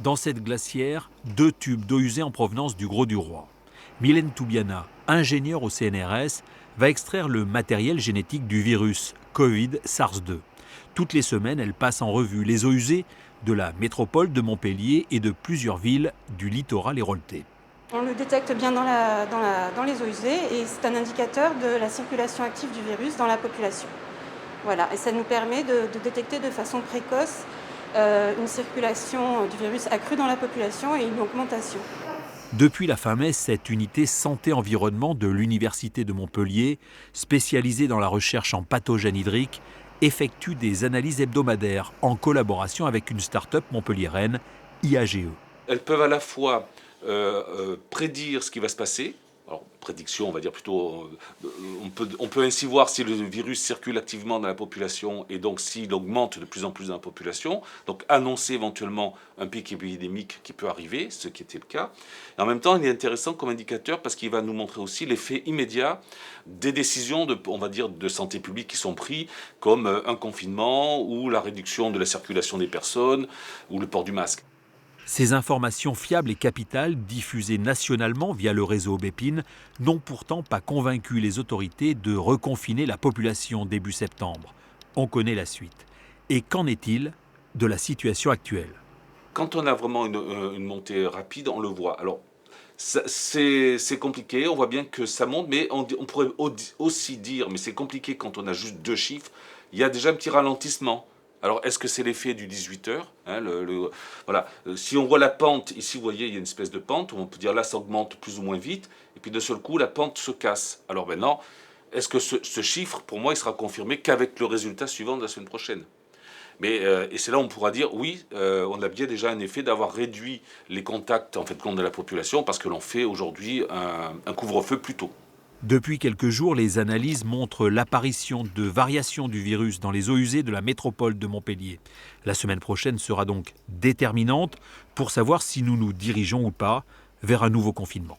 Dans cette glacière, 2 tubes d'eau usée en provenance du Grau-du-Roi. Mylène Toubiana, ingénieure au CNRS, va extraire le matériel génétique du virus Covid-SARS-2. Toutes les semaines, elle passe en revue les eaux usées de la métropole de Montpellier et de plusieurs villes du littoral héroltais. On le détecte bien dans les eaux usées et c'est un indicateur de la circulation active du virus dans la population. Voilà, et ça nous permet de détecter de façon précoce une circulation du virus accrue dans la population et une augmentation. Depuis la fin mai, cette unité santé-environnement de l'Université de Montpellier, spécialisée dans la recherche en pathogènes hydriques, effectue des analyses hebdomadaires en collaboration avec une start-up montpelliéraine, IAGE. Elles peuvent à la fois prédire ce qui va se passer. Alors, prédiction, on va dire plutôt, on peut ainsi voir si le virus circule activement dans la population et donc s'il augmente de plus en plus dans la population, donc annoncer éventuellement un pic épidémique qui peut arriver, ce qui était le cas. Et en même temps, il est intéressant comme indicateur parce qu'il va nous montrer aussi l'effet immédiat des décisions on va dire, de santé publique qui sont prises, comme un confinement ou la réduction de la circulation des personnes ou le port du masque. Ces informations fiables et capitales, diffusées nationalement via le réseau Aubépine, n'ont pourtant pas convaincu les autorités de reconfiner la population début septembre. On connaît la suite. Et qu'en est-il de la situation actuelle ? Quand on a vraiment une montée rapide, on le voit. Alors, c'est compliqué, on voit bien que ça monte, mais on pourrait aussi dire, mais c'est compliqué quand on a juste 2 chiffres, il y a déjà un petit ralentissement. Alors, est-ce que c'est l'effet du 18h voilà. Si on voit la pente, ici, vous voyez, il y a une espèce de pente, où on peut dire là, ça augmente plus ou moins vite, et puis d'un seul coup, la pente se casse. Alors maintenant, est-ce que ce chiffre, pour moi, il sera confirmé qu'avec le résultat suivant de la semaine prochaine ? Mais, et c'est là où on pourra dire, oui, on a bien déjà un effet d'avoir réduit les contacts en fait, de la population, parce que l'on fait aujourd'hui un couvre-feu plus tôt. Depuis quelques jours, les analyses montrent l'apparition de variations du virus dans les eaux usées de la métropole de Montpellier. La semaine prochaine sera donc déterminante pour savoir si nous nous dirigeons ou pas vers un nouveau confinement.